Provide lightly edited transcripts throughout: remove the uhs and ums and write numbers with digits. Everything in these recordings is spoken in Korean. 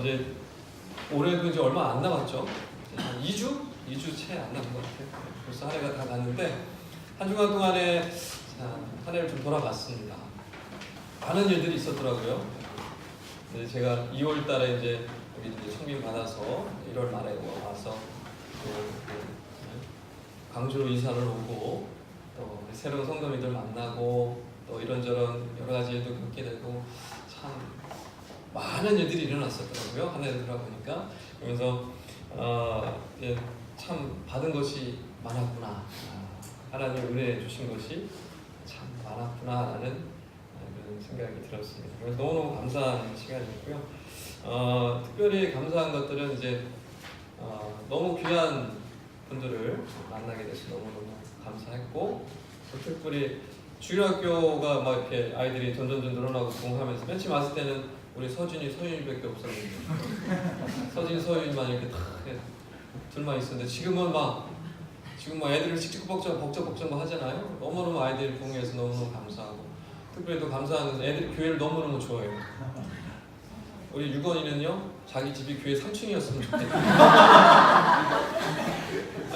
이제 올해도 이제 얼마 안 남았죠. 한 2주 채 안 남은 것 같아요. 벌써 한 해가 다 갔는데 한 주간 동안에 한 해를 좀 돌아봤습니다. 많은 일들이 있었더라고요. 제가 2월 달에 이제 여기 이제 청빙 받아서 1월 말에 와서 광주로 이사를 오고 또 새로운 성도님들 만나고 또 이런저런 여러 가지 일도 겪게 되고 참 많은 일들이 일어났었더라고요. 한 해를 돌아보니까. 그러면서 참 받은 것이 많았구나. 하나님 은혜 주신 것이 참 많았구나라는 그런 생각이 들었습니다. 그래서 너무너무 감사한 시간이었고요. 특별히 감사한 것들은 이제 너무 귀한 분들을 만나게 돼서 너무너무 감사했고, 또 특별히 주일학교가 막 이렇게 아이들이 점점점 늘어나고 부흥하면서 맨 처음 왔을 때는 우리 서준이밖에 없었는데 서준이만 이렇게 다 둘만 있었는데 지금 막 애들을 씩씩 벅적 하잖아요. 너무너무 아이들이 부흥해서 너무너무 감사하고, 특별히 또 감사한 것은 애들이 교회를 너무너무 좋아해요. 우리 유건이는요, 자기 집이 교회 3층이었으면 좋겠다.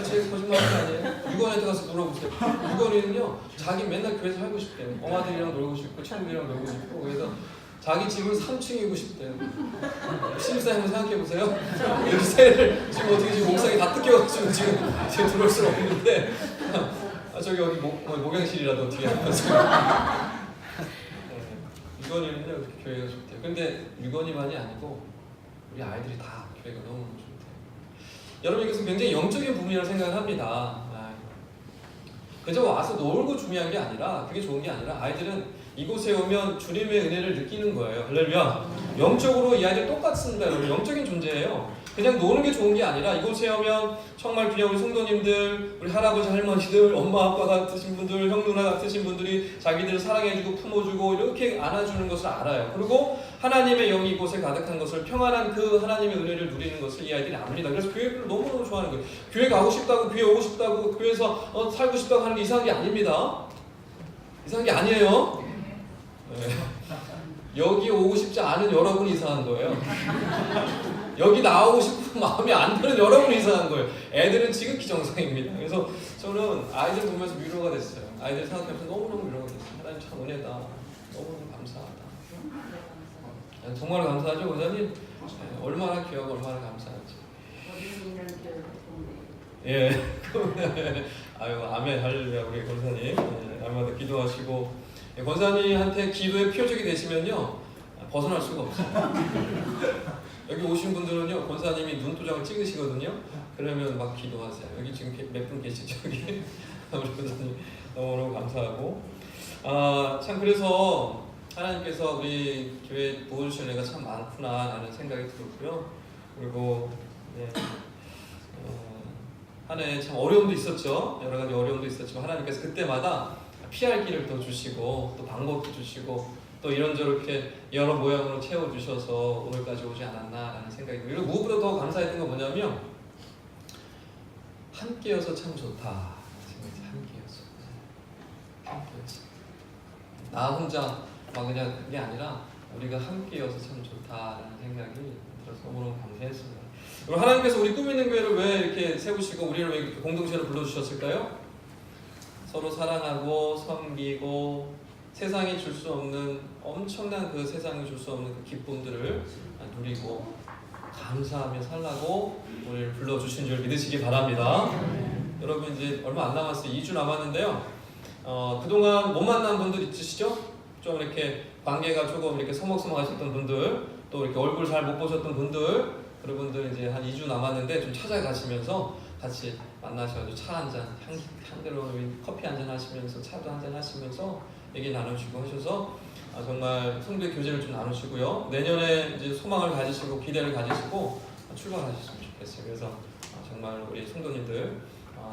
제가 거짓말하는 게 아니에요. 유건이한테 가서 물어보세요. 유건이는요, 자기 맨날 교회에서 살고 싶대요. 엄마들이랑 놀고 싶고 친구들이랑 놀고 싶고, 그래서 자기 집은 3층이고 싶대요. 신입사님을 생각해보세요. 여기 새를 지금 어떻게 지금 목상이 다 뜯겨가지고 지금 들어올 수는 없는데 저기 어디 목양실이라도 뒤에 하면서 유건이는요, 이렇게 교회가 좋대요. 근데 유건이만이 아니고 우리 아이들이 다 교회가 너무 좋대요. 여러분, 이것은 굉장히 영적인 부분이라고 생각을 합니다. 그저 와서 놀고 중요한 게 아니라, 그게 좋은 게 아니라 아이들은 이곳에 오면 주님의 은혜를 느끼는 거예요. 할렐루야. 영적으로 이 아이들 똑같습니다. 여러분, 영적인 존재예요. 그냥 노는 게 좋은 게 아니라 이곳에 오면 정말 귀한 우리 성도님들, 우리 할아버지 할머니들, 엄마 아빠 같으신 분들, 형 누나 같으신 분들이 자기들을 사랑해주고 품어주고 이렇게 안아주는 것을 알아요. 그리고 하나님의 영이 이곳에 가득한 것을, 평안한 그 하나님의 은혜를 누리는 것을 이 아이들이 압니다. 그래서 교회를 너무너무 좋아하는 거예요. 교회 가고 싶다고, 교회 오고 싶다고, 교회에서 살고 싶다고 하는 게 이상한 게 아닙니다. 이상한 게 아니에요. 여기 오고 싶지 않은 여러분이 이상한 거예요. 여기 나오고 싶은 마음이 안 드는 여러분이 이상한 거예요. 애들은 지극히 정상입니다. 그래서 저는 아이들 보면서 위로가 됐어요. 아이들 생각하면서 너무너무 위로가 됐어요. 하나님 참 은혜다. 너무너무 감사하다. 정말 감사하죠, 권사님? 얼마나 귀하고 얼마나 감사하지. 예. 아유, 아멘, 할렐루야, 우리 권사님. 날마다 기도하시고, 권사님한테 기도의 표적이 되시면요, 벗어날 수가 없어요. 여기 오신 분들은요, 권사님이 눈도장을 찍으시거든요. 그러면 막 기도하세요. 여기 지금 몇 분 계시죠? 여기 우리 권사님 너무너무 감사하고, 참 그래서 하나님께서 우리 교회에 부어주신 은혜가 참 많구나 라는 생각이 들었고요. 그리고 한 해 참 어려움도 있었죠. 여러 가지 어려움도 있었지만 하나님께서 그때마다 피할 길을 또 주시고, 또 방법도 주시고, 또 이런저렇게 여러 모양으로 채워주셔서 오늘까지 오지 않았나라는 생각이 들고, 그리고 무엇보다 더 감사했던 건 뭐냐면 함께여서 참 좋다 생각이. 함께여서 나 혼자 막 그냥 그게 아니라 우리가 함께여서 참 좋다라는 생각이 들어서 너무너무 감사했습니다. 그리고 하나님께서 우리 꿈있는 교회를 왜 이렇게 세우시고 우리를 왜 이렇게 공동체로 불러주셨을까요? 서로 사랑하고 섬기고 세상이 줄 수 없는, 엄청난 그 세상이 줄 수 없는 그 기쁨들을 누리고 감사하며 살라고 우리를 불러주신 줄 믿으시기 바랍니다. 여러분, 이제 얼마 안 남았어요. 2주 남았는데요. 그동안 못 만난 분들 있으시죠? 좀 이렇게 관계가 조금 이렇게 서먹서먹하셨던 분들, 또 이렇게 얼굴 잘 못 보셨던 분들, 그런 분들 이제 한 2주 남았는데 좀 찾아가시면서 같이 만나셔가지고 차 한잔, 향기로운 커피 한잔 하시면서, 차도 한잔 하시면서 얘기 나누시고 하셔서 정말 성도의 교제를 좀 나누시고요. 내년에 이제 소망을 가지시고 기대를 가지시고 출발하셨으면 좋겠어요. 그래서 정말 우리 성도님들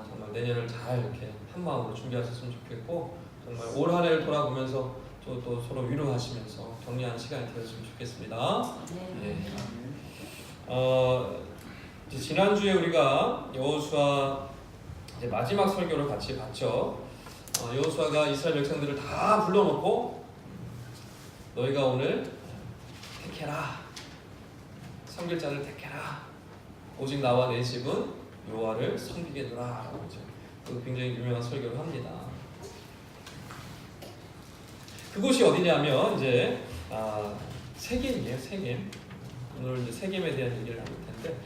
정말 내년을 잘 이렇게 한 마음으로 준비하셨으면 좋겠고, 정말 올 한 해를 돌아보면서 또 서로 위로하시면서 격려하는 시간이 되었으면 좋겠습니다. 네. 지난주에 우리가 여호수아 이제 마지막 설교를 같이 봤죠. 여호수아가 이스라엘 백성들을 다 불러놓고 너희가 오늘 택해라. 섬길 자를 택해라. 오직 나와 내 집은 여호와를 섬기겠노라 라고 이제 그 굉장히 유명한 설교를 합니다. 그곳이 어디냐면 이제 세겜이에요. 세겜. 오늘 이제 세겜에 대한 얘기를 나눌 텐데,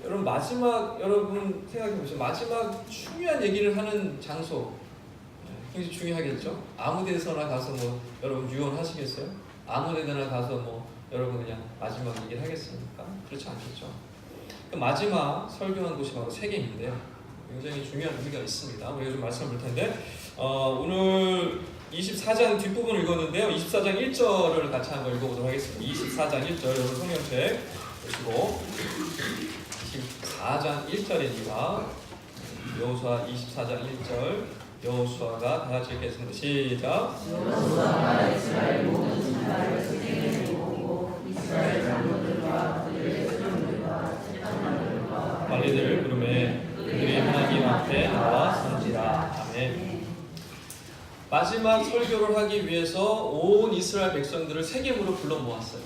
여러분 마지막, 여러분 생각해 보시죠. 마지막 중요한 얘기를 하는 장소 굉장히 중요하겠죠. 아무 데서나 가서 뭐 여러분 유언하시겠어요? 아무 데나 가서 뭐 여러분 그냥 마지막 얘기를 하겠습니까? 그렇지 않겠죠. 그 마지막 설교한 곳이 바로 세겜인데요. 굉장히 중요한 의미가 있습니다. 우리가 좀 말씀을 볼 텐데, 오늘 24장 뒷부분을 읽었는데요. 24장 1절을 같이 한번 읽어보도록 하겠습니다. 24장 1절, 여러분 성경책 보시고 24장 1절입니다. 여호수아 24장 1절, 여호수아가 다 같이 읽겠습니다. 시작. 여호수아가 이스라엘 모든 지파를 세겜에 모으고 이스라엘 장로들과 그들의 수령들과 재판관들과 관리들을 부르매 그들이 하나님 앞에 나와 선지라. 아멘. 마지막 설교를 하기 위해서 온 이스라엘 백성들을 세겜으로 불러 모았어요.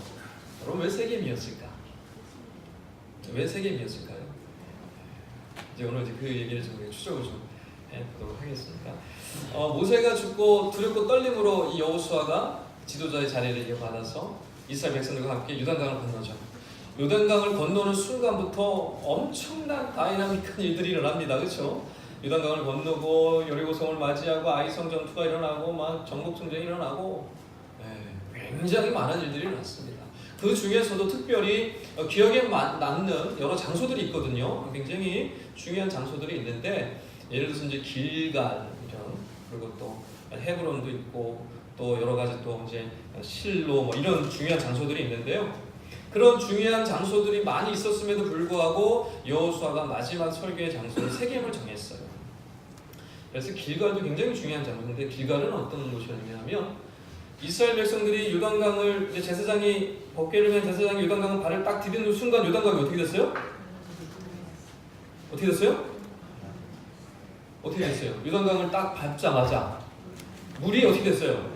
여러분 왜 세겜이었을까? 왜 세겜이었을까요? 이제 오늘 이제 그 얘기를 좀 추적을 좀 해보도록 하겠습니다. 모세가 죽고 두렵고 떨림으로 이 여호수아가 지도자의 자리를 이어받아서 이스라엘 백성들과 함께 요단강을 건너죠. 요단강을 건너는 순간부터 엄청난 다이나믹한 일들이 일어납니다. 그렇죠? 요단강을 건너고 여리고성을 맞이하고 아이성 전투가 일어나고 막 정복 전쟁이 일어나고 굉장히 많은 일들이 일어났습니다. 그 중에서도 특별히 기억에 남는 여러 장소들이 있거든요. 굉장히 중요한 장소들이 있는데, 예를 들어서 이제 길갈, 그리고 또 헤브론도 있고 또 여러 가지 또 이제 실로 뭐 이런 중요한 장소들이 있는데요. 그런 중요한 장소들이 많이 있었음에도 불구하고 여호수아가 마지막 설교의 장소를 세겜을 정했어요. 그래서 길갈도 굉장히 중요한 장소인데, 길갈은 어떤 곳이었냐면 이스라엘 백성들이 요단강을 제사장이 법궤를 면 제사장이 요단강을 발을 딱 디디는 순간 요단강이 어떻게 됐어요? 어떻게 됐어요? 어떻게 됐어요? 요단강을 딱 밟자마자 물이 어떻게 됐어요?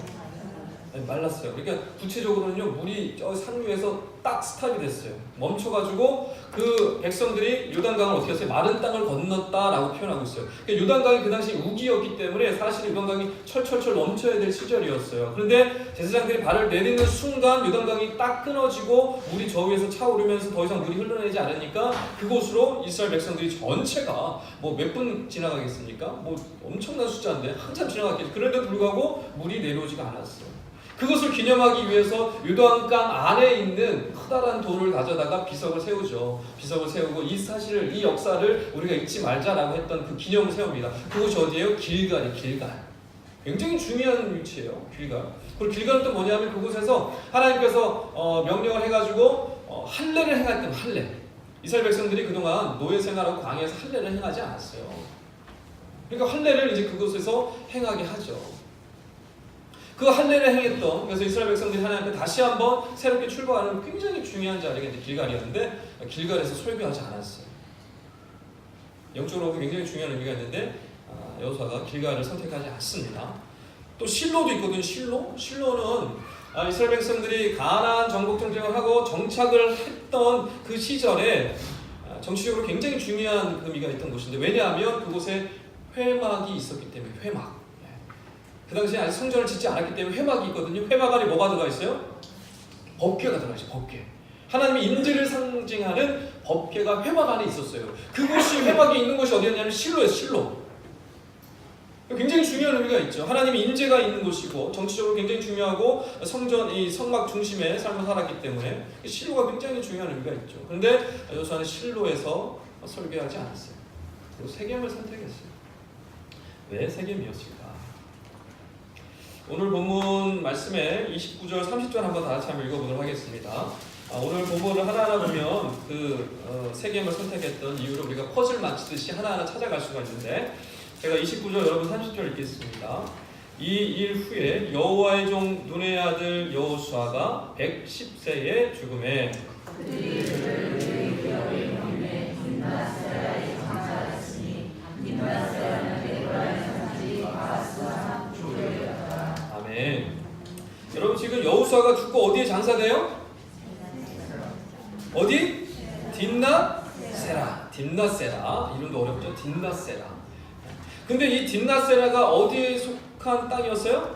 말랐어요. 그러니까 구체적으로는요, 물이 저 상류에서 딱 스탑이 됐어요. 멈춰가지고 그 백성들이 요단강을 어떻게 했어요? 마른 땅을 건넜다라고 표현하고 있어요. 그러니까 요단강이 그 당시 우기였기 때문에 사실 요단강이 철철철 넘쳐야 될 시절이었어요. 그런데 제사장들이 발을 내딛는 순간 요단강이 딱 끊어지고 물이 저 위에서 차오르면서 더 이상 물이 흘러내지 않으니까 그곳으로 이스라엘 백성들이 전체가 뭐 몇 분 지나가겠습니까? 뭐 엄청난 숫자인데 한참 지나갔겠죠. 그런데도 불구하고 물이 내려오지가 않았어요. 그것을 기념하기 위해서 요단강 안에 있는 커다란 돌을 가져다가 비석을 세우죠. 비석을 세우고 이 사실을, 이 역사를 우리가 잊지 말자라고 했던 그 기념을 세웁니다. 그곳이 어디예요? 길갈이에요. 길갈. 굉장히 중요한 위치예요. 길갈. 그리고 길갈은 또 뭐냐면 그곳에서 하나님께서 명령을 해가지고 할례를 행했던 할례. 이스라엘 백성들이 그동안 노예 생활하고 광야에서 할례를 행하지 않았어요. 그러니까 할례를 이제 그곳에서 행하게 하죠. 그 할례를 행했던, 그래서 이스라엘 백성들이 하나님 앞에 다시 한번 새롭게 출발하는 굉장히 중요한 자리가 이제 길갈이었는데, 길갈에서 설교하지 않았어요. 영적으로 굉장히 중요한 의미가 있는데 여호수아가 길갈을 선택하지 않습니다. 또 실로도 있거든요. 실로는 이스라엘 백성들이 가나안 정복 전쟁을 하고 정착을 했던 그 시절에 정치적으로 굉장히 중요한 의미가 있던 곳인데, 왜냐하면 그곳에 회막이 있었기 때문에. 회막. 그 당시에 아직 성전을 짓지 않았기 때문에 회막이 있거든요. 회막 안에 뭐가 들어가 있어요? 법궤가 들어가 있어요. 법궤. 하나님의 임재를 상징하는 법궤가 회막 안에 있었어요. 그곳이 회막에 있는 곳이 어디였냐면 실로예요. 실로. 굉장히 중요한 의미가 있죠. 하나님의 임재가 있는 곳이고 정치적으로 굉장히 중요하고 성전, 이 성막 중심의 삶을 살았기 때문에 실로가 굉장히 중요한 의미가 있죠. 그런데 여호수아는 실로에서 설교하지 않았어요. 그리고 세겜을 선택했어요. 왜 세겜이었을까? 오늘 본문 말씀에 29절, 30절 한번 다 같이 한번 읽어보도록 하겠습니다. 오늘 본문을 하나하나 보면 세겜을 선택했던 이유를 우리가 퍼즐 맞히듯이 하나하나 찾아갈 수가 있는데, 제가 29절 여러분 30절 읽겠습니다. 이 일 후에 여호와의 종 눈의 아들 여호수아가 110세에 죽음에 아멘. 여러분 지금 여호수아가 죽고 어디에 장사돼요? 어디? 딥낫세라. 딥낫세라. 이름도 어렵죠? 딥낫세라. 근데 이 딥낫세라가 어디에 속한 땅이었어요?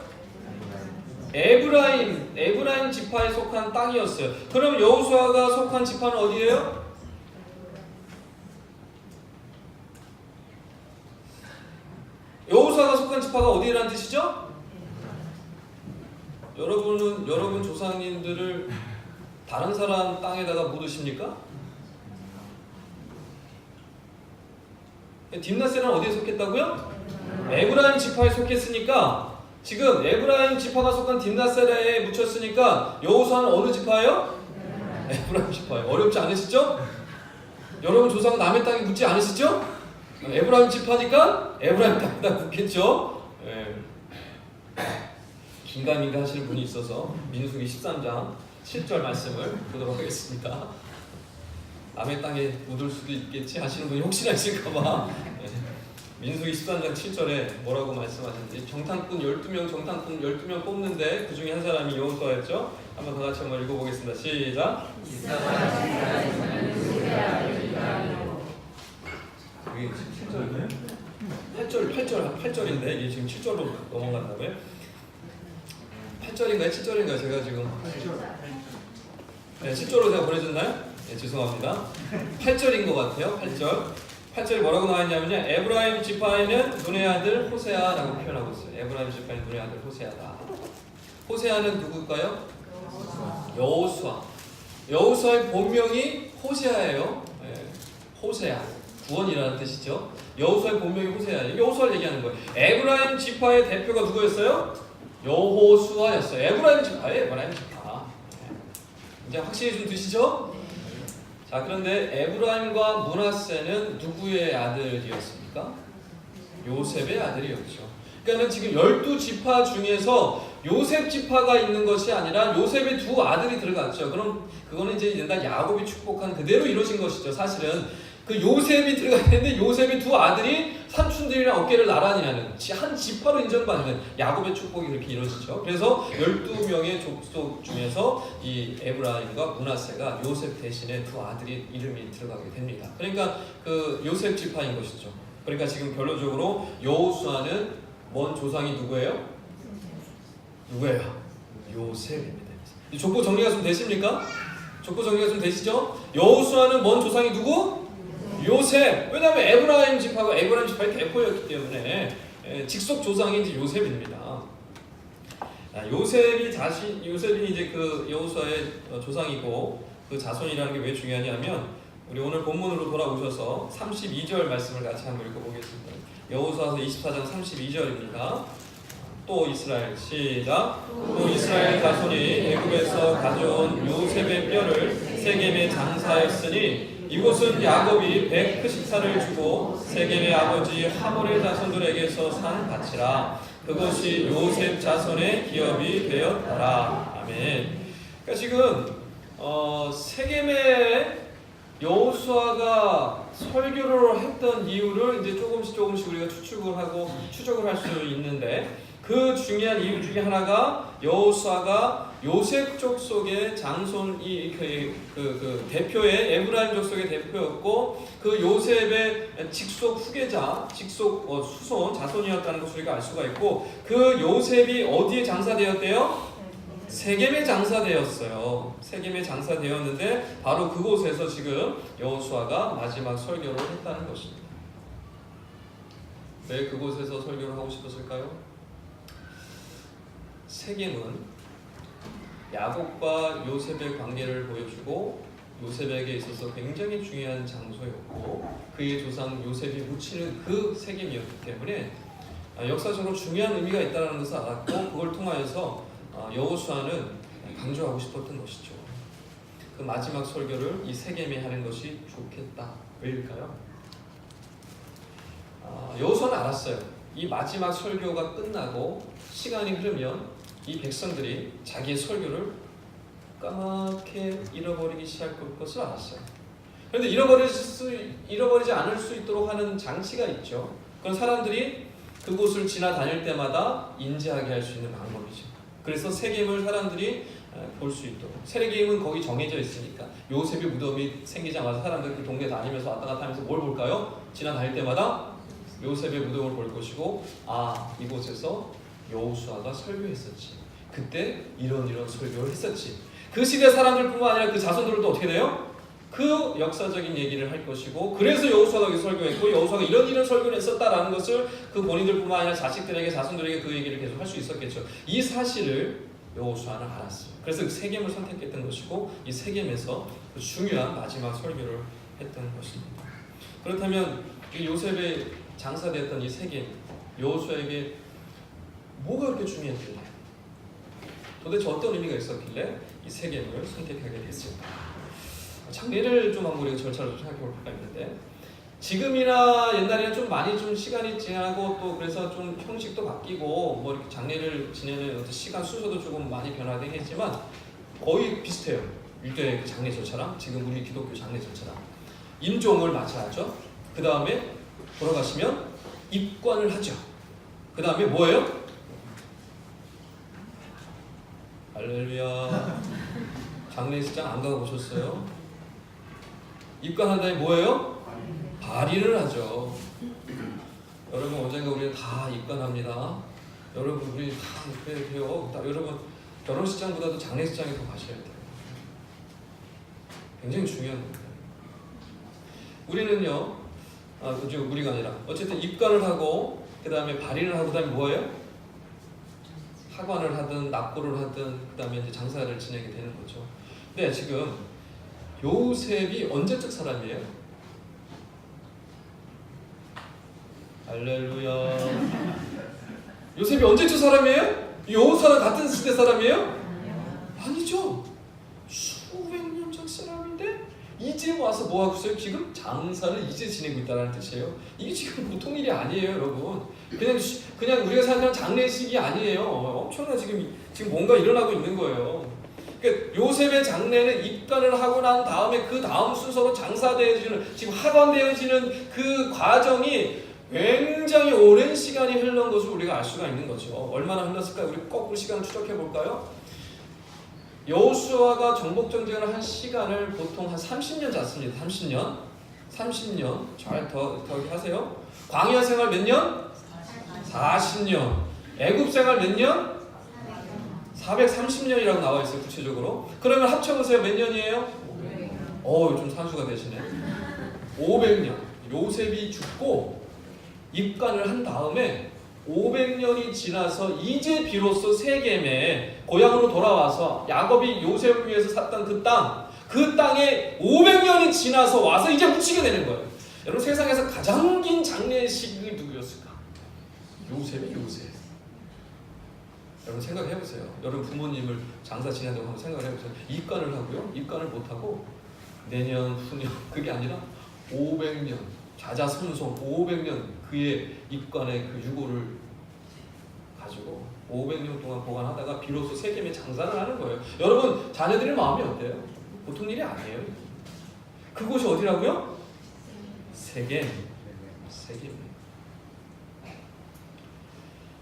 에브라임 지파에 속한 땅이었어요. 그럼 여호수아가 속한 지파는 어디예요? 여호수아가 속한 지파가 어디라는 뜻이죠? 여러분 조상님들을 다른 사람 땅에다가 묻으십니까? 딥낫세라는 어디에 속했다고요? 에브라임 지파에 속했으니까 지금 에브라임 지파가 속한 딥낫세라에 묻혔으니까 여호수아는 어느 지파예요? 에브라임 지파예요. 어렵지 않으시죠? 여러분 조상은 남의 땅에 묻지 않으시죠? 에브라임 지파니까 에브라임 땅에다 묻겠죠? 예. 긴가민가 하시는 분이 있어서 민수기 13장 7절 말씀을 보도록 하겠습니다. 남의 땅에 묻을 수도 있겠지 하시는 분이 혹시나 있을까봐 민수기 13장 7절에 뭐라고 말씀하셨는지 정탐꾼 12명 뽑는데 그 중에 한 사람이 여호수아였죠. 한번 다 같이 한번 읽어보겠습니다. 시작. 이게 7절이네. 8절인데 이게 지금 7절로 넘어간다고요? 8절인가요? 7절인가요? 제가 지금 7절로 제가 보내줬나요? 네, 죄송합니다. 8절인 것 같아요. 8절이 뭐라고 나와있냐면요. 에브라임 지파에는 눈의 아들 호세아라고 표현하고 있어요. 에브라임 지파에는 눈의 아들 호세아다. 호세아는 누굴까요? 여호수아. 여호수아의 본명이 호세아예요. 네, 호세아. 구원이라는 뜻이죠. 여호수아의 본명이 호세아예요. 여호수아를 얘기하는 거예요. 에브라임 지파의 대표가 누구였어요? 여호수아였어요. 에브라임 지파. 네. 이제 확실히 좀 드시죠? 자, 그런데 에브라임과 므낫세는 누구의 아들이었습니까? 요셉의 아들이었죠. 그러니까 지금 12지파 중에서 요셉 지파가 있는 것이 아니라 요셉의 두 아들이 들어갔죠. 그럼 그거는 이제 옛날 야곱이 축복한 그대로 이루어진 것이죠. 사실은 그 요셉이 들어갔는데 요셉의 두 아들이 삼촌들이랑 어깨를 나란히 하는 한 지파로 인정받는 야곱의 축복이 그렇게 이루어지죠. 그래서 12명의 족속 중에서 이 에브라임과 므낫세가 요셉 대신에 두 아들이 이름이 들어가게 됩니다. 그러니까 그 요셉 지파인 것이죠. 그러니까 지금 결론적으로 여호수아는 먼 조상이 누구예요? 요셉입니다. 이 족보 정리가 좀 되십니까? 족보 정리가 좀 되시죠? 여호수아는 먼 조상이 누구? 요셉. 왜냐하면 에브라임 지파의 대표였기 때문에 직속 조상이 이제 요셉입니다. 요셉이 이제 그 여호수아의 조상이고 그 자손이라는 게 왜 중요하냐면 우리 오늘 본문으로 돌아오셔서 32절 말씀을 같이 한번 읽어보겠습니다. 여호수아서 24장 32절입니다. 또 이스라엘 시작. 또 이스라엘 자손이 애굽에서 가져온 요셉의 뼈를 세겜에 장사했으니 이곳은 야곱이 190살을 주고 세겜의 아버지 하몰의 자손들에게서 산 밭이라. 그것이 요셉 자손의 기업이 되었더라. 아멘. 그러니까 지금 세겜의 여호수아가 설교를 했던 이유를 이제 조금씩 우리가 추측을 할 수 있는데 그 중요한 이유 중에 하나가 여호수아가 요셉 족속의 장손이 그 대표의 에브라임 족속의 대표였고 그 요셉의 직속 후계자, 수손, 자손이었다는 것을 우리가 알 수가 있고 그 요셉이 어디에 장사되었대요? 세겜에 장사되었어요. 세겜에 장사되었는데 바로 그곳에서 지금 여호수아가 마지막 설교를 했다는 것입니다. 왜 그곳에서 설교를 하고 싶었을까요? 세겜은 야곱과 요셉의 관계를 보여주고 요셉에게 있어서 굉장히 중요한 장소였고 그의 조상 요셉이 묻히는 그 세겜이었기 때문에 역사적으로 중요한 의미가 있다는 것을 알았고 그걸 통하여서 여호수아는 강조하고 싶었던 것이죠. 그 마지막 설교를 이 세겜에 하는 것이 좋겠다. 왜일까요? 여호수아는 알았어요. 이 마지막 설교가 끝나고 시간이 흐르면 이 백성들이 자기의 설교를 까맣게 잃어버리기 시작할 것을 알았어요. 그런데 잃어버리지 않을 수 있도록 하는 장치가 있죠. 그런 사람들이 그곳을 지나다닐 때마다 인지하게 할 수 있는 방법이죠. 그래서 세겜을 사람들이 볼 수 있도록. 세겜은 거기 정해져 있으니까 요셉의 무덤이 생기자마자 사람들 그 동네 다니면서 왔다 갔다 하면서 뭘 볼까요? 지나다닐 때마다 요셉의 무덤을 볼 것이고, 아, 이곳에서 여호수아가 설교했었지. 그때 이런 설교를 했었지. 그 시대 사람들뿐만 아니라 그 자손들도 어떻게 돼요? 그 역사적인 얘기를 할 것이고, 그래서 여호수아가 여기 설교했고 여호수아가 이런 설교를 했었다라는 것을 그 본인들뿐만 아니라 자식들에게, 자손들에게 그 얘기를 계속 할 수 있었겠죠. 이 사실을 여호수아는 알았어요. 그래서 그 세겜을 선택했던 것이고, 이 세겜에서 그 중요한 마지막 설교를 했던 것입니다. 그렇다면 이 요셉의 장사됐던 이 세겜, 여호수아에게 뭐가 그렇게 중요했길래, 도대체 어떤 의미가 있었길래 이 세겜을 선택하게 됐을까? 장례를 좀 한번 우리가 절차를 좀 생각해 볼 필요가 있는데, 지금이나 옛날에는 좀 많이 좀 시간이 지나고 또 그래서 좀 형식도 바뀌고 뭐 이렇게 장례를 지내는 어떤 시간 순서도 조금 많이 변화되긴 했지만 거의 비슷해요. 유대 장례 절차랑 지금 우리 기독교 장례 절차랑. 임종을 마쳐야죠. 그 다음에 돌아가시면 입관을 하죠. 그 다음에 뭐예요? 할렐루야. 장례식장 안 가보셨어요? 입관한 다음에 뭐예요? 발의를 하죠. 여러분 언젠가 우리는 다 입관합니다. 여러분 우리 다 입관해야 돼요. 여러분 결혼식장보다도 장례식장에 더 가셔야 돼요. 굉장히 중요한 겁니다. 우리는요, 우리가 아니라 어쨌든 입관을 하고 그 다음에 발의를 하고 그 다음에 뭐예요? 하관을 하든 납부를 하든 그 다음에 이제 장사를 지내게 되는 거죠. 근데 지금 요셉이 언제적 사람이에요? 할렐루야. 요셉이 언제적 사람이에요? 여호수아랑 같은 시대 사람이에요? 아니죠. 수백 년 전 사람인데 이제 와서 뭐 하고 있어요? 지금 장사를 이제 지내고 있다는 뜻이에요. 이게 지금 보통 일이 아니에요, 여러분. 그냥 우리가 생각하는 장례식이 아니에요. 엄청난 지금 뭔가 일어나고 있는 거예요. 그러니까 요셉의 장례는 입관을 하고 난 다음에 그 다음 순서로 장사되어지는, 지금 하관되어지는 그 과정이 굉장히 오랜 시간이 흘러온 것을 우리가 알 수가 있는 거죠. 얼마나 흘렀을까요? 우리 거꾸로 시간을 추적해 볼까요? 여호수아가 정복 전쟁을 한 시간을 보통 한 30년 잡습니다. 30년. 잘 더 하세요. 광야 생활 몇 년? 40년. 애굽 생활 몇 년? 430년이라고 나와 있어요, 구체적으로. 그러면 합쳐보세요. 몇 년이에요? 좀 산수가 되시네. 500년. 요셉이 죽고 입관을 한 다음에 500년이 지나서 이제 비로소 세겜에 고향으로 돌아와서 야곱이 요셉을 위해서 샀던 그 땅에 500년이 지나서 와서 이제 묻히게 되는 거예요. 여러분, 세상에서 가장 긴 장례식이 누구였을까? 요셉이 요셉. 여러분 생각해보세요. 여러분 부모님을 장사 지낸다고 한번 생각을 해보세요. 입관을 하고요. 입관을 못하고 내년, 후년, 그게 아니라 500년, 자자손손 500년 그의 입관의 그 유고를 가지고 500년 동안 보관하다가 비로소 세겜에 장사를 하는 거예요. 여러분 자녀들의 마음이 어때요? 보통 일이 아니에요. 그곳이 어디라고요? 세겜.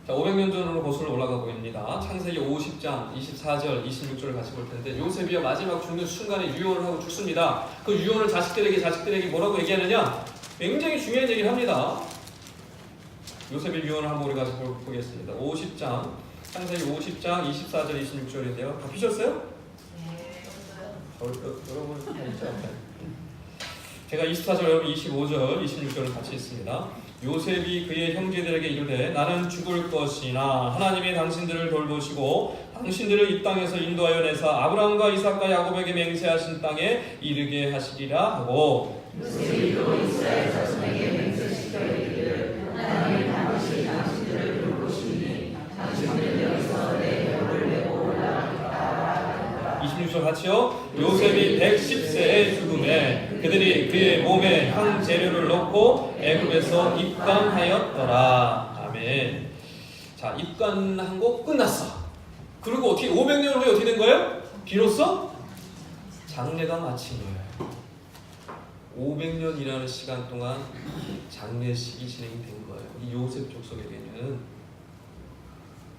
자, 500년 전으로 거슬러 올라가 보입니다. 창세기 50장 24절 26절을 같이 볼 텐데, 요셉이요 마지막 죽는 순간에 유언을 하고 죽습니다. 그 유언을 자식들에게 뭐라고 얘기하느냐? 굉장히 중요한 얘기를 합니다. 요셉의 유언을 한번 우리 같이 보겠습니다. 50장, 창세기 50장 24절 26절인데요. 다 피셨어요? 여러분 제가 24절, 여러분 25절 26절을 같이 읽습니다. 요셉이 그의 형제들에게 이르되 나는 죽을 것이나 하나님이 당신들을 돌보시고 당신들을 이 땅에서 인도하여 내사 아브라함과 이삭과 야곱에게 맹세하신 땅에 이르게 하시리라 하고, 요셉이 또 이스라엘 자손에게 맹세시켜 이르기를 하나님이 반드시 당신들을 돌보시니 당신들은 여기서 내 벽을 메고 올라가겠다. 26절 같이요. 요셉이 110세에 죽음에 그들이 그의 몸에 향 재료를 넣고 애굽에서 입관하였더라. 아멘. 자, 입관한 거 끝났어. 그리고 어떻게 500년 후에 어떻게 된 거예요? 비로소 장례가 마친 거예요. 500년이라는 시간 동안 장례식이 진행이 된 거예요. 이 요셉 족속에게는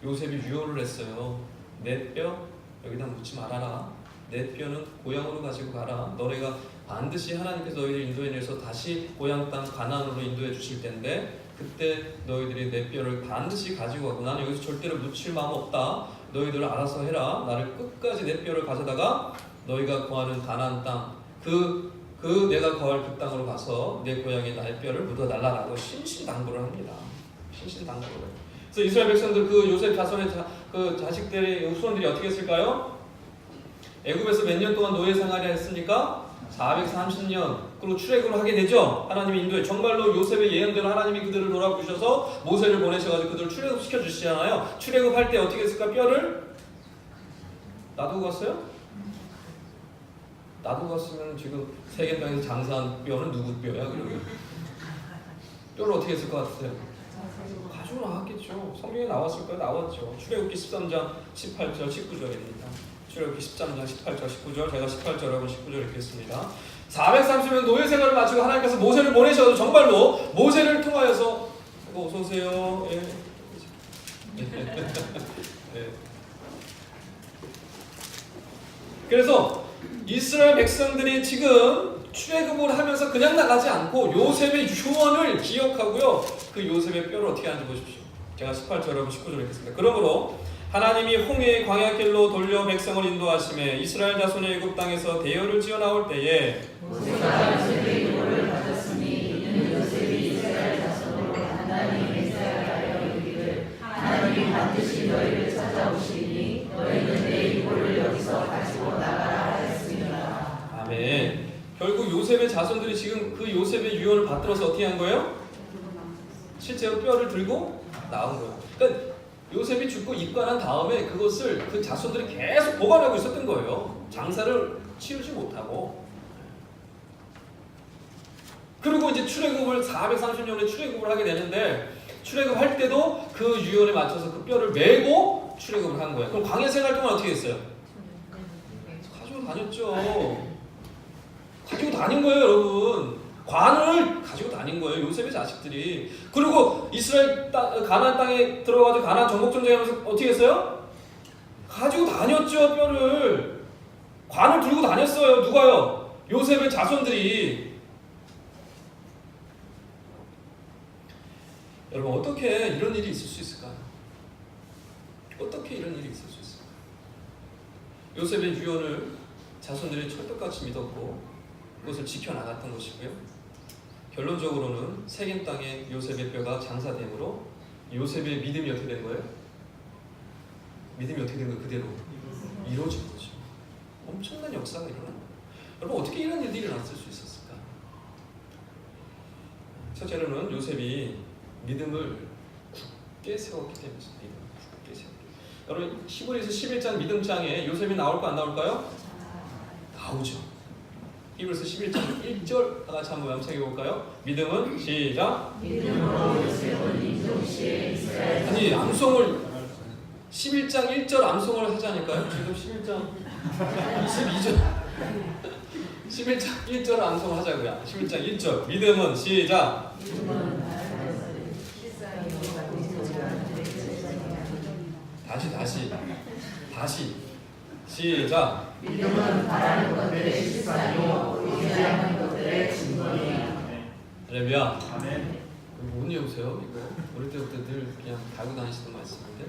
요셉이 유언을 했어요. 내 뼈 여기다 묻지 말아라. 내 뼈는 고향으로 가지고 가라. 너네가 반드시 하나님께서 너희를 인도해내서 다시 고향 땅 가나안으로 인도해 주실 텐데 그때 너희들이 내 뼈를 반드시 가지고 가고 나는 여기서 절대로 묻힐 마음 없다. 너희들 알아서 해라. 나를 끝까지 내 뼈를 가져다가 너희가 거하는 가나안 땅 내가 거할 그 땅으로 가서 내 고향에 나의 뼈를 묻어달라라고 신신당부를 합니다. 신신당부를. 그래서 이스라엘 백성들 그 요셉 자손의 그 자식들의 후손들이 어떻게 했을까요? 애굽에서 몇 년 동안 노예 생활을 했습니까? 430년. 그리고 출애굽을 하게 되죠. 하나님이 인도해. 정말로 요셉의 예언대로 하나님이 그들을 돌아보셔서 모세를 보내셔가지고 그들을 출애굽시켜 주시잖아요. 출애굽할 때 어떻게 했을까? 뼈를 놔두고 갔어요? 놔두고 갔으면 지금 세계 땅에서 장사한 뼈는 누구 뼈야? 그러면 뼈를 어떻게 했을 것 같으세요? 가지고 나왔겠죠. 성경에 나왔을 거예요. 나왔죠. 출애굽기 13장 18절 19절입니다. 출애굽기 13장 18절 19절 제가 18절하고 19절 읽겠습니다. 430년 노예 생활을 마치고 하나님께서 모세를 보내셔서 정말로 모세를 통하여서 어서 오세요. 예. 네. 그래서 이스라엘 백성들이 지금 출애굽을 하면서 그냥 나가지 않고 요셉의 유언을 기억하고요. 그 요셉의 뼈를 어떻게 하는지 보십시오. 제가 18절하고 19절 읽겠습니다. 그러므로 하나님이 홍해의 광야길로 돌려 백성을 인도하심에 이스라엘 자손의 애굽 땅에서 대열을 지어 나올 때에 모세가 요셉의 유언을 받았으니 이는 요셉이 이스라엘 자손으로 단단히 맹세하여 이르기를 하나님이 반드시 너희를 찾아오시니 너희는 내 유언을 여기서 가지고 나가라 하였습니다. 아멘. 결국 요셉의 자손들이 지금 그 요셉의 유언을 받들어서 어떻게 한 거예요? 실제로 뼈를 들고 나온 거예요. 그러니까 요셉이 죽고 입관한 다음에 그것을 그 자손들이 계속 보관하고 있었던 거예요. 장사를 치우지 못하고. 그리고 이제 출애굽을 430년에 출애굽을 하게 되는데 출애굽할 때도 그 유언에 맞춰서 그 뼈를 메고 출애굽을 한 거예요. 그럼 광야 생활 동안 어떻게 했어요? 가지고 다녔죠. 가지고 다닌 거예요, 여러분. 관을 가지고 다닌 거예요, 요셉의 자식들이. 그리고 이스라엘 가나안 땅에 들어가서 가나안 정복 전쟁하면서 어떻게 했어요? 가지고 다녔죠, 뼈를. 관을 들고 다녔어요. 누가요? 요셉의 자손들이. 여러분, 어떻게 이런 일이 있을 수 있을까요? 어떻게 이런 일이 있을 수 있을까요? 요셉의 유언을 자손들이 철떡같이 믿었고 그것을 지켜나갔던 것이고요. 결론적으로는 세겜 땅에 요셉의 뼈가 장사됨으로 요셉의 믿음이 어떻게 된 거예요? 믿음이 어떻게 된 거예요? 그대로 이루어진 거죠. 엄청난 역사가 일어난 거예요. 여러분, 어떻게 이런 일들이 일어났을 수 있었을까? 첫째로는 요셉이 믿음을 굳게 세웠기 때문입니다. 굳게 세웠기. 여러분, 히브리서 11장 믿음장에 요셉이 나올까 안 나올까요? 나오죠. 히브리서 11장 1절 다 같이 한번 암송해 볼까요? 믿음은 시작. 믿음으로 요셉은 임종시에 이스라엘 아니, 암송을 11장 1절 암송을 하자니까요. 지금 11장 22절 11장 1절 암송을 하자고요. 11장 1절 믿음은 시작. 다시 시작. 믿음은 바라는 것들의 실상이요 보이지 않는 것들의 증거이야. 할렐루야. 아멘. 못 외우세요 이거? 어릴 때부터 늘 그냥 달고 다니시던 말씀인데.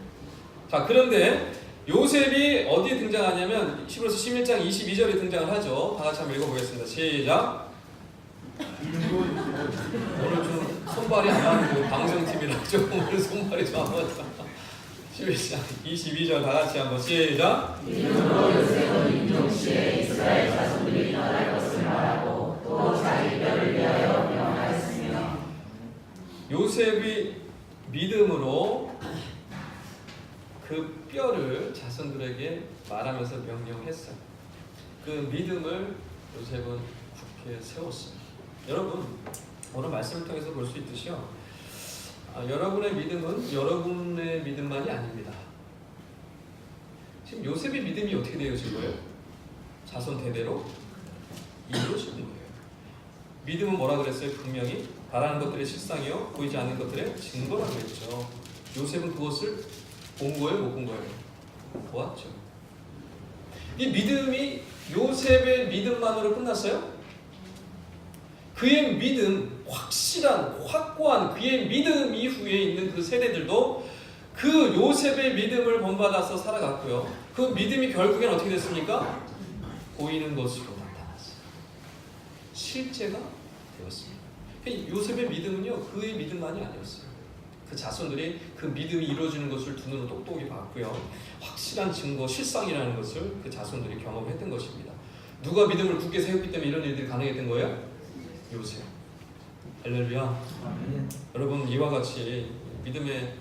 자, 그런데 요셉이 어디에 등장하냐면 히브리서 11장 22절에 등장을 하죠. 다 같이 한번 읽어보겠습니다. 시작. 오늘 좀 손발이 안 맞는 방송팀이라 좀 오늘 손발이 좀 안 맞다. 11장 22절 다 같이 한번 시작. 믿음으로 요셉은 임종시에 이스라엘 자손들이 떠날 것을 말하고 또 자기 뼈를 위하여 명하였으며. 요셉이 믿음으로 그 뼈를 자손들에게 말하면서 명령했어요. 그 믿음을 요셉은 굳게 세웠습니다. 여러분, 오늘 말씀을 통해서 볼 수 있듯이요. 여러분의 믿음은 여러분의 믿음만이 아닙니다. 지금 요셉의 믿음이 어떻게 되어진 거예요? 자손 대대로 이루어진 거예요. 믿음은 뭐라 그랬어요? 분명히 바라는 것들의 실상이요 보이지 않는 것들의 증거라고 했죠. 요셉은 그것을 본 거예요? 못 본 거예요? 보았죠. 이 믿음이 요셉의 믿음만으로 끝났어요? 그의 믿음, 확실한, 확고한 그의 믿음 이후에 있는 그 세대들도 그 요셉의 믿음을 본받아서 살아갔고요. 그 믿음이 결국엔 어떻게 됐습니까? 보이는 것으로 나타났어요. 실제가 되었습니다. 요셉의 믿음은요, 그의 믿음만이 아니었어요. 그 자손들이 그 믿음이 이루어지는 것을 두 눈으로 똑똑히 봤고요. 확실한 증거, 실상이라는 것을 그 자손들이 경험했던 것입니다. 누가 믿음을 굳게 세웠기 때문에 이런 일들이 가능했던 거예요? 요셉. 할렐루야. 여러분, 이와 같이 믿음의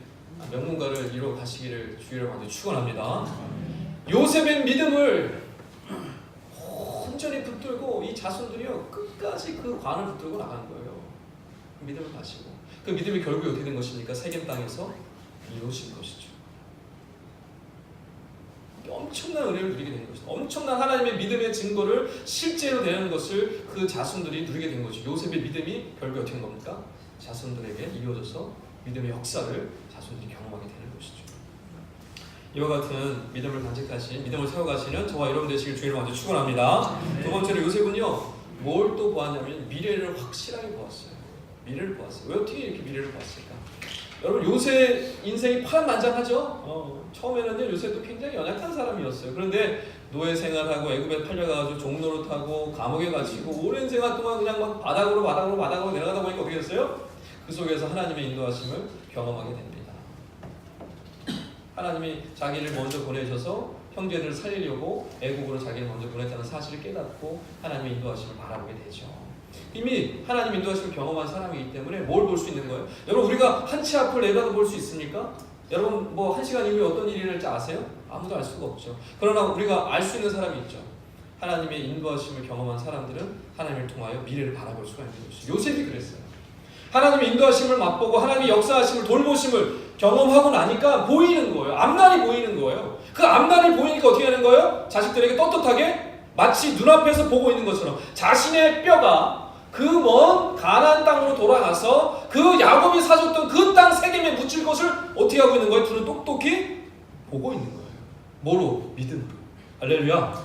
명문가를 이루어 가시기를 주의로 많이 축원합니다. 요셉의 믿음을 온전히 붙들고 이 자손들이요 끝까지 그 관을 붙들고 나가는 거예요. 믿음을 가지고 그 믿음이 결국에 어떻게 된 것입니까? 세겜 땅에서 이루어진 것이죠. 엄청난 은혜를 누리게 된 것이죠. 엄청난 하나님의 믿음의 증거를 실제로 되는 것을 그 자손들이 누리게 된 거죠. 요셉의 믿음이 결국에 어떻게 된 겁니까? 자손들에게 이루어져서 믿음의 역사를 자손들이 경험하게 되는 것이죠. 이와 같은 믿음을 간직하신, 믿음을 세워가시는 저와 여러분 되시길 주의를 먼저 축원합니다. 두 번째로 요셉은요, 뭘 또 보았냐면 미래를 확실하게 보았어요. 미래를 보았어요. 왜 어떻게 이렇게 미래를 보았을까? 여러분, 요셉 인생이 파란만장하죠. 처음에는요, 요셉도 굉장히 연약한 사람이었어요. 그런데 노예 생활하고 애굽에 팔려가지고 종노릇하고 감옥에 갇히고 오랜 생활 동안 그냥 막 바닥으로 내려가다 보니까 어떻게 됐어요? 그 속에서 하나님의 인도하심을 경험하게 됩니다. 하나님이 자기를 먼저 보내셔서 형제들을 살리려고 애국으로 자기를 먼저 보냈다는 사실을 깨닫고 하나님의 인도하심을 바라보게 되죠. 이미 하나님 인도하심을 경험한 사람이기 때문에 뭘 볼 수 있는 거예요? 여러분, 우리가 한 치 앞을 내다도 볼 수 있습니까? 여러분, 뭐 한 시간 이후에 어떤 일이 일어날지 아세요? 아무도 알 수가 없죠. 그러나 우리가 알 수 있는 사람이 있죠. 하나님의 인도하심을 경험한 사람들은 하나님을 통하여 미래를 바라볼 수가 있는 것이죠. 요셉이 그랬어요. 하나님의 인도하심을 맛보고 하나님의 역사하심을 돌보심을 경험하고 나니까 보이는 거예요. 앞날이 보이는 거예요. 그 앞날이 보이니까 어떻게 하는 거예요? 자식들에게 떳떳하게 마치 눈앞에서 보고 있는 것처럼 자신의 뼈가 그 먼 가나안 땅으로 돌아가서 그 야곱이 사줬던 그 땅 세겜에 묻힐 것을 어떻게 하고 있는 거예요? 둘은 똑똑히 보고 있는 거예요. 뭐로? 믿음으로. 할렐루야.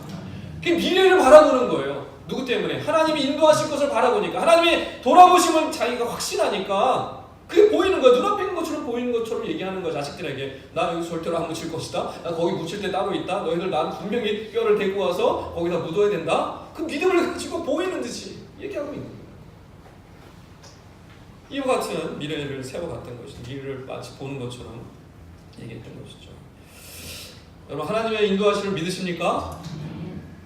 그 미래를 바라보는 거예요. 누구 때문에? 하나님이 인도하실 것을 바라보니까, 하나님이 돌아보심을 자기가 확신하니까 그게 보이는 거야. 눈앞에 있는 것처럼 보이는 것처럼 얘기하는 거야. 자식들에게. 나 여기 절대로 안 묻힐 것이다. 나 거기 묻힐 때 따로 있다. 너희들 난 분명히 뼈를 데리고 와서 거기다 묻어야 된다. 그 믿음을 가지고 보이는 듯이 얘기하고 있는 거예요. 이와 같은 미래를 세워갔던 것이죠. 미래를 마치 보는 것처럼 얘기했던 것이죠. 여러분, 하나님의 인도하심을 믿으십니까?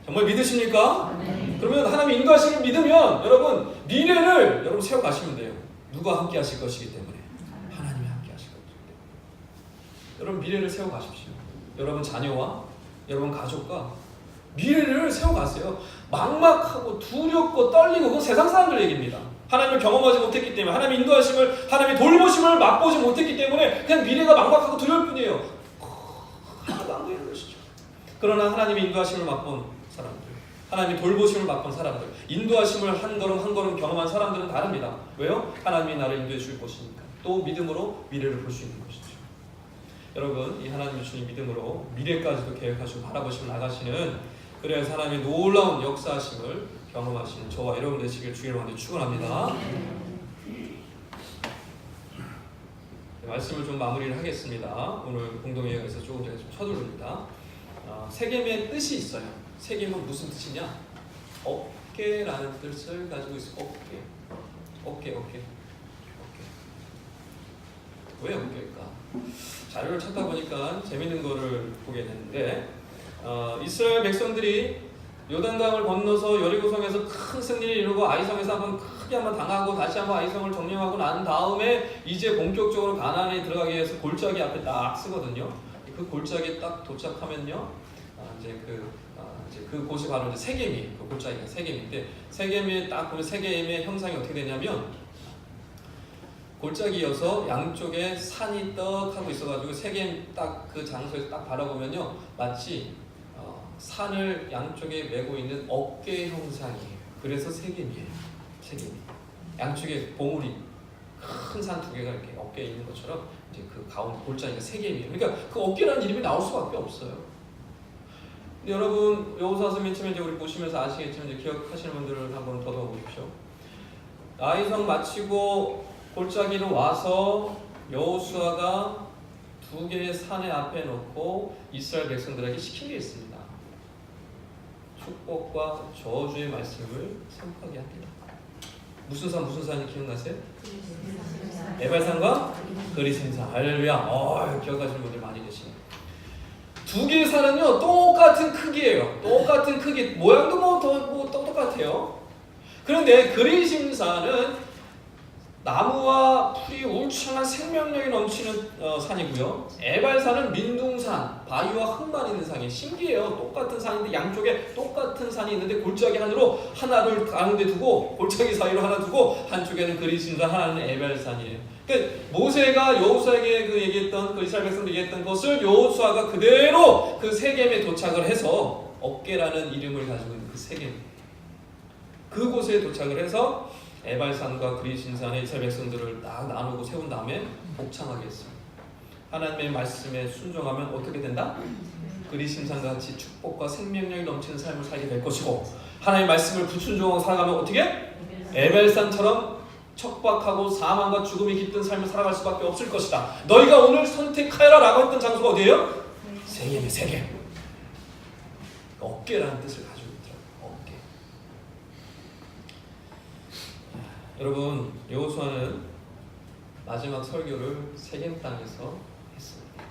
정말 믿으십니까? 그러면 하나님의 인도하심을 믿으면 여러분 미래를 여러분 세워가시면 돼요. 누가 함께 하실 것이기 때문에? 하나님이 함께 하실 것이기 때문에. 여러분, 미래를 세워가십시오. 여러분 자녀와 여러분 가족과 미래를 세워가세요. 막막하고 두렵고 떨리고 그건 세상 사람들 얘기입니다. 하나님을 경험하지 못했기 때문에, 하나님의 인도하심을, 하나님의 돌보심을 맛보지 못했기 때문에 그냥 미래가 막막하고 두려울 뿐이에요. 하나도 안 보이는 것이죠. 그러나 하나님의 인도하심을 맛본 사람들, 하나님의 돌보심을 맛본 사람들, 인도하심을 한 걸음 한 걸음 경험한 사람들은 다릅니다. 왜요? 하나님이 나를 인도해 줄 것이니까. 또 믿음으로 미래를 볼 수 있는 것이죠. 여러분, 이 하나님이 주신 믿음으로 미래까지도 계획하시고 바라보시고 나가시는, 그래서 하나님의 놀라운 역사하심을 경험하시는 저와 여러분 되시길 주의로 많이 축원합니다. 말씀을 좀 마무리를 하겠습니다. 오늘 공동회의에서 조금 전에 좀 서두릅니다. 세겜의 뜻이 있어요. 세겜은 무슨 뜻이냐? 어깨라는 뜻을 가지고 있어요. 어깨. 왜 어깨일까? 자료를 찾다 보니까 재밌는 거를 보게 됐는데, 이스라엘 백성들이 요단강을 건너서 여리고성에서 큰 승리를 이루고 아이성에서 크게 한번 당하고 다시 한번 아이성을 정령하고 난 다음에 이제 본격적으로 가나안에 들어가기 위해서 골짜기 앞에 딱 쓰거든요. 그 골짜기에 딱 도착하면요, 이제 그 곳이 바로 이제 세겜이, 그 골짜기가 세겜인데, 세겜에 딱 보면 세겜의 형상이 어떻게 되냐면, 골짜기여서 양쪽에 산이 떡 하고 있어가지고 세겜 딱 그 장소에서 딱 바라보면요, 마치 산을 양쪽에 메고 있는 어깨 형상이에요. 그래서 세겜이에요. 세겜이 양쪽에 봉우리 큰 산 두 개가 이렇게 어깨에 있는 것처럼 이제 그 가운데 골짜기가 세겜이에요. 그러니까 그 어깨라는 이름이 나올 수밖에 없어요. 여러분 여호수아서 맨 처음에 이제 우리 보시면서 아시겠지만 이제 기억하시는 분들은 한번 더더 보십시오. 아이성 마치고 골짜기로 와서 여호수아가 2개의 산의 앞에 놓고 이스라엘 백성들에게 시킨 게 있습니다. 축복과 저주의 말씀을 선포하게 합니다. 무슨 산이 기억나세요? 에발산과 그리심산. 할렐루야. 기억하시는 분들 많이 계시네요. 2개의 산은요 똑같은 크기예요. 똑같은 크기, 모양도 뭐 똑같아요. 그런데 그리심산은 나무와 풀이 울창한 생명력이 넘치는 산이고요. 에발산은 민둥산, 바위와 흙만 있는 산이에요. 신기해요. 똑같은 산인데 양쪽에 똑같은 산이 있는데 골짜기 하나로 하나를 가운데 두고 골짜기 사이로 하나 두고 한쪽에는 그리심산, 하나는 에발산이에요. 그러니까 모세가 여호수아에게 그 얘기했던 그 이스라엘 백성들 얘기했던 것을 여호수아가 그대로 그 세겜에 도착을 해서 업계라는 이름을 가지고 있는 그 세겜, 그곳에 도착을 해서 에발산과 그리심산의 이스라엘 백성들을 딱 나누고 세운 다음에 복창하게 했어요. 하나님의 말씀에 순종하면 어떻게 된다? 그리심산과 같이 축복과 생명력이 넘치는 삶을 살게 될 것이고, 하나님의 말씀을 불순종하고 살아가면 어떻게? 에발산처럼 척박하고 사망과 죽음이 깃든 삶을 살아갈 수밖에 없을 것이다. 너희가 오늘 선택하여라 라고 했던 장소가 어디예요? 세겜이에요. 세겜. 어깨라는 뜻을 가지고 있더라고요. 어깨. 여러분, 여호수아는 마지막 설교를 세겜 땅에서 했습니다.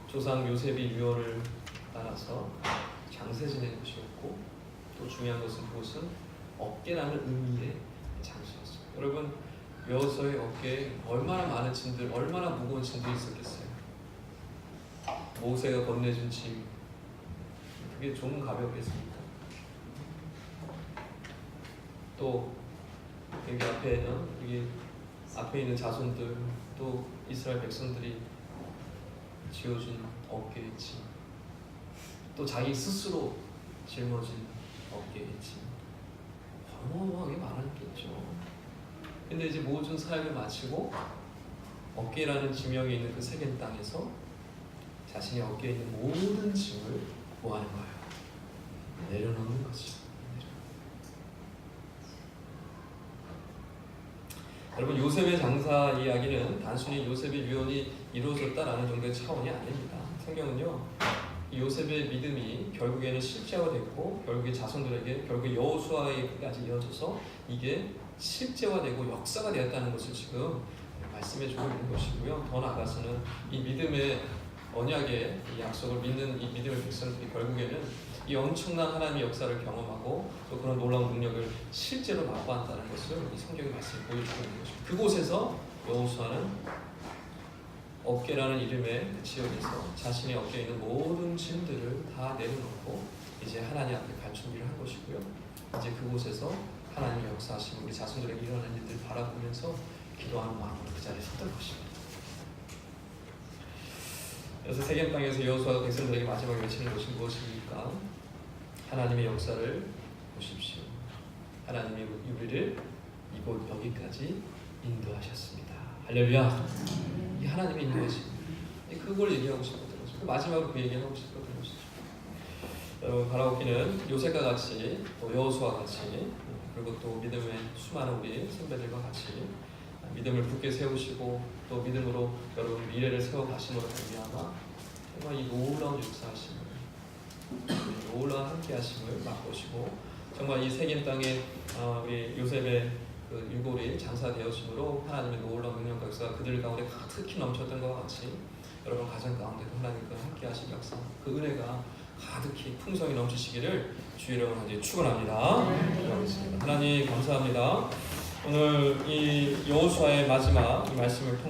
조상 요셉이 유언을 따라서 장세 지낸 곳이었고, 또 중요한 것은 그곳은 어깨라는 의미의 장소였어요. 여러분, 여호수아의 어깨에 얼마나 많은 짐들, 얼마나 무거운 짐들이 있었겠어요. 모세가 건네준 짐, 그게 좀 가볍겠습니까? 또 여기 앞에 있는 자손들, 또 이스라엘 백성들이 지어준 어깨의 짐, 또 자기 스스로 짊어진 어깨의 짐, 어마어마하게 많았겠죠. 근데 이제 모든 사역을 마치고 어깨라는 지명이 있는 그 세겜 땅에서 자신의 어깨에 있는 모든 짐을 구하는 거예요. 내려놓는 거죠. 여러분, 요셉의 장사 이야기는 단순히 요셉의 유언이 이루어졌다라는 정도의 차원이 아닙니다. 성경은요, 이 요셉의 믿음이 결국에는 실제화됐고, 결국에 자손들에게, 결국에 여호수아에까지 이어져서 이게 실제화되고 역사가 되었다는 것을 지금 말씀해주고 있는 것이고요. 더 나아가서는 이 믿음의 언약의 이 약속을 믿는 이 믿음의 백성들이 결국에는 이 엄청난 하나님의 역사를 경험하고 또 그런 놀라운 능력을 실제로 맛보한다는 것을 이 성경의 말씀이 보여주고 있는 것입니다. 그곳에서 여호수아는 어깨라는 이름의 그 지역에서 자신의 어깨에 있는 모든 짐들을 다 내려놓고 이제 하나님 앞에 갈 준비를 한 것이고요. 이제 그곳에서 하나님의 역사하시는 우리 자손들에게 일어나는 일들을 바라보면서 기도하는 마음으로 그 자리에 섰던 것입니다. 그래서 세겜 땅에서 여호수아가 백성들에게 마지막에 외치는 것이 무엇입니까? 하나님의 역사를 보십시오. 하나님이 우리를 이곳 여기까지 인도하셨습니다. 할렐루야. 이 하나님의 인도하심, 그걸 얘기하고 싶거든요. 마지막으로 그 얘기를 하고 싶거든요. 여러분, 바라옵기는 요셉과 같이, 또 여호수아와 같이, 그리고 또 믿음의 수많은 우리 선배들과 같이 믿음을 굳게 세우시고 또 믿음으로 여러분 미래를 세워가심으로 말미암아 정말 이 놀라운 역사하심을, 놀라운 함께하심을 맛보시고 정말 이 세겜 땅에 우리 요셉의 그 유골이 장사되어심으로 하나님의 놀라운 능력과 역사가 그들 가운데 가득히 넘쳤던 것과 같이 여러분 가정 가운데도 하나님과 함께하신 역사, 그 은혜가 가득히 풍성히 넘치시기를 주의 이름으로 축원합니다. 기도하겠습니다. 하나님 감사합니다. 오늘 이 여호수아의 마지막 이 말씀을 통해